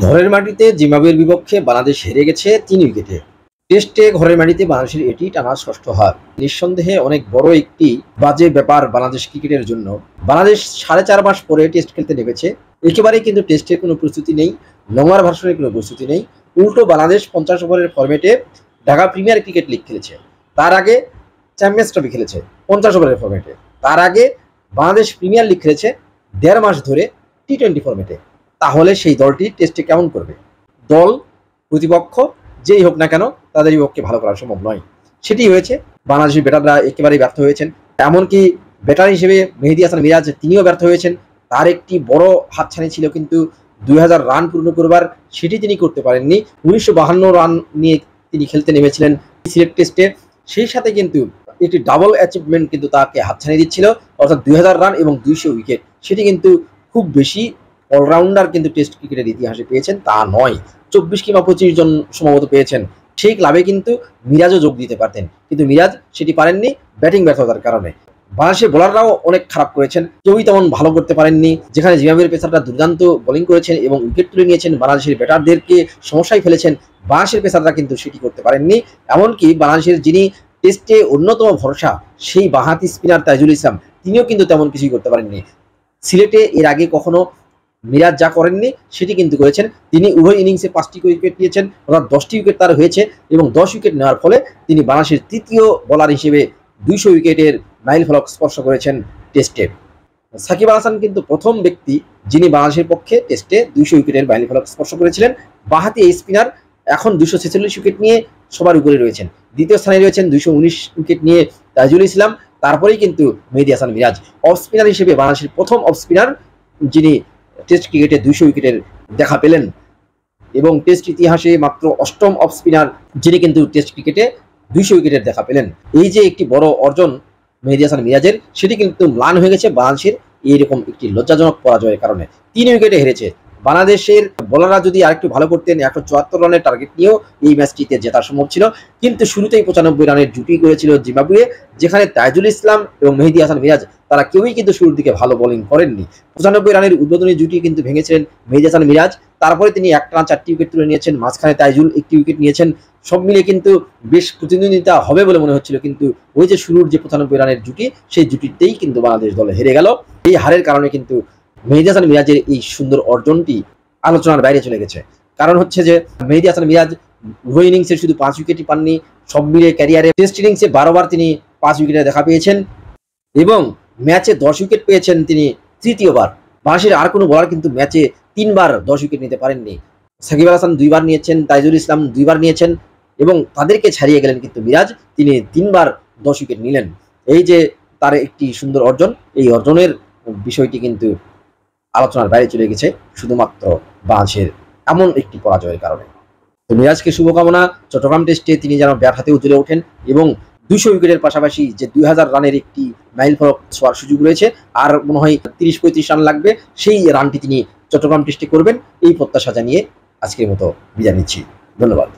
ঘরের মাটিতে জিম্বাবুয়ের বিপক্ষে বাংলাদেশ হেরে গেছে ৩ উইকেটে। টেস্টে ঘরের মাটিতে বাংলাদেশের এটি টানা ষষ্ঠ হার। নিঃসন্দেহে অনেক বড় একটি বাজে ব্যাপার বাংলাদেশ ক্রিকেটের জন্য। বাংলাদেশ ৪.৫ মাস পরে টেস্ট খেলতে নেমেছে। একেবারেই কিন্তু টেস্টের কোনো প্রস্তুতি নেই, লঙ্গার ভার্সনের কোনো প্রস্তুতি নেই। উল্টো বাংলাদেশ ৫০ ওভারের ফরম্যাটে ঢাকা প্রিমিয়ার ক্রিকেট লিগ খেলেছে। তার আগে চ্যাম্পিয়ন্স ট্রফি খেলেছে ৫০ ওভারের ফরম্যাটে। তার আগে বাংলাদেশ প্রিমিয়ার লিগ খেলেছে ১.৫ মাস ধরে টি-20 ফরম্যাটে। তাহলে সেই দলটি টেস্টে কেমন করবে? দল, প্রতিপক্ষ যেই হোক না কেন তাদের বিপক্ষে ভালো করা সম্ভব নয়। সেটি হয়েছে। বাংলাদেশের ব্যাটাররা একেবারেই ব্যর্থ হয়েছেন। এমনকি ব্যাটার হিসেবে মেহেদী হাসান মিরাজ তিনিও ব্যর্থ হয়েছেন। তার একটি বড় হাতছানি ছিল কিন্তু ২০০০ রান পূর্ণ করবার, সেটি তিনি করতে পারেননি। ১৯৫২ রান নিয়ে তিনি খেলতে নেমেছিলেন সিলেট টেস্টে। সেই সাথে কিন্তু একটি ডাবল অ্যাচিভমেন্ট কিন্তু তাকে হাতছানি দিচ্ছিল, অর্থাৎ ২০০০ রান এবং ২০০ উইকেট। সেটি কিন্তু খুব বেশি অলরাউন্ডার কিন্তু টেস্ট ক্রিকেটের ইতিহাসে পেয়েছেন তা নয়। ২৪ কিংবা ২৫ জন সম্ভবত পেয়েছেন। সেই ক্লাবে কিন্তু মিরাজও যোগ দিতে পারতেন, কিন্তু মিরাজ সেটি পারেননি ব্যাটিং ব্যর্থতার কারণে। বাংলাদেশের বোলাররাও অনেক খারাপ করেছেন, কেউই তেমন ভালো করতে পারেননি। যেখানে জিম্বাবুয়ের পেসাররা দুর্দান্ত বোলিং করেছেন এবং উইকেট তুলে নিয়েছেন, বাংলাদেশের ব্যাটারদেরকে সমস্যায় ফেলেছেন, বাংলাদেশের পেসাররা কিন্তু সেটি করতে পারেননি। এমনকি বাংলাদেশের যিনি টেস্টে অন্যতম ভরসা সেই বাঁহাতি স্পিনার তাইজুল ইসলাম, তিনিও কিন্তু তেমন কিছুই করতে পারেননি। সিলেটে এর আগে কখনো মিরাজ যা করেননি সেটি কিন্তু করেছেন। তিনি উভয় ইনিংসে ৫টি উইকেট নিয়েছেন, অর্থাৎ ১০টি উইকেট তার হয়েছে এবং ১০ উইকেট নেওয়ার ফলে তিনি বাংলাদেশের তৃতীয় বোলার হিসেবে ২০০ উইকেটের মাইলফলক স্পর্শ করেছেন টেস্টে। সাকিব আল হাসান কিন্তু প্রথম ব্যক্তি যিনি বাংলাদেশের পক্ষে টেস্টে ২০০ উইকেটের মাইলফলক স্পর্শ করেছিলেন। বাঁহাতি এই স্পিনার এখন ২৪৬ উইকেট নিয়ে সবার উপরে রয়েছেন। দ্বিতীয় স্থানে রয়েছেন ২১৯ উইকেট নিয়ে তাইজুল ইসলাম। তারপরেই কিন্তু মেহেদী হাসান মিরাজ অফ স্পিনার হিসেবে বাংলাদেশের প্রথম অফ স্পিনার যিনি টেস্ট ক্রিকেটে ২০০ উইকেটের দেখা পেলেন এবং টেস্ট ইতিহাসে মাত্র ৮ম অফ স্পিনার যিনি কিন্তু টেস্ট ক্রিকেটে ২০০ উইকেটের দেখা পেলেন। এই যে একটি বড় অর্জন মেহেদী হাসান মিরাজের, সেটি কিন্তু ম্লান হয়ে গেছে বাংলাদেশের এইরকম একটি লজ্জাজনক পরাজয়ের কারণে। ৩ উইকেটে হেরেছে। বাংলাদেশের বোলাররা যদি আরেকটু ভালো করতেন, ১৭৪ রানের টার্গেট নিয়েও এই ম্যাচটিতে জেতা সম্ভব ছিল। কিন্তু শুরুতেই ৯৫ রানের জুটি করেছিল জিম্বাবুয়ে, যেখানে তাইজুল ইসলাম এবং মেহেদী হাসান মিরাজ তারা কেউই কিন্তু শুরুর দিকে ভালো বোলিং করেননি। ৯৫ রানের উদ্বোধনী জুটি কিন্তু ভেঙেছিলেন মেহেদী হাসান মিরাজ। তারপরে তিনি একটানা ৪টি উইকেট তুলে নিয়েছেন, মাঝখানে তাইজুল ১টি উইকেট নিয়েছেন। সব মিলে কিন্তু বেশ প্রতিদ্বন্দ্বিতা হবে বলে মনে হচ্ছিল, কিন্তু ওই যে শুরুর যে ৯৫ রানের জুটি, সেই জুটিতেই কিন্তু বাংলাদেশ দল হেরে গেল। এই হারের কারণে কিন্তু মেহেদী হাসান মিরাজের এই সুন্দর অর্জনটি আলোচনার বাইরে চলে গেছে। কারণ হচ্ছে যে মেহেদী হাসান মিরাজ উভয় ইনিংসে শুধু ৫ উইকেটই পাননি, সব মিলিয়ে ক্যারিয়ারে টেস্ট ইনিংসে ১২ বার তিনি ৫ উইকেটের দেখা পেয়েছেন এবং ম্যাচে ১০ উইকেট পেয়েছেন তিনি তৃতীয়বার। বাংলাদেশের আর কোনো বোলার কিন্তু ম্যাচে ৩ বার ১০ উইকেট নিতে পারেননি। সাকিব আল হাসান ২ বার নিয়েছেন, তাইজুল ইসলাম ২ বার নিয়েছেন এবং তাদেরকে ছাড়িয়ে গেলেন কিন্তু মিরাজ, তিনি ৩ বার ১০ উইকেট নিলেন। এই যে তার একটি সুন্দর অর্জন, এই অর্জনের বিষয়টি কিন্তু আলোচনার বাইরে চলে গেছে শুধুমাত্র বাংলাদেশের এমন একটি পরাজয়ের কারণে। তো মিরাজকে শুভকামনা। চট্টগ্রাম টেস্টে তিনি যেন ব্যাট হাতে উজ্জ্বলে ওঠেন এবং ২০০ উইকেটের পাশাপাশি যে ২০০০ রানের একটি মাইলফলক ছোঁয়ার সুযোগ রয়েছে, আর মনে হয় ৩০-৩৫ রান লাগবে, সেই রানটি তিনি চট্টগ্রাম টেস্টে করবেন, এই প্রত্যাশা জানিয়ে আজকের মতো বিদায় নিচ্ছি। ধন্যবাদ।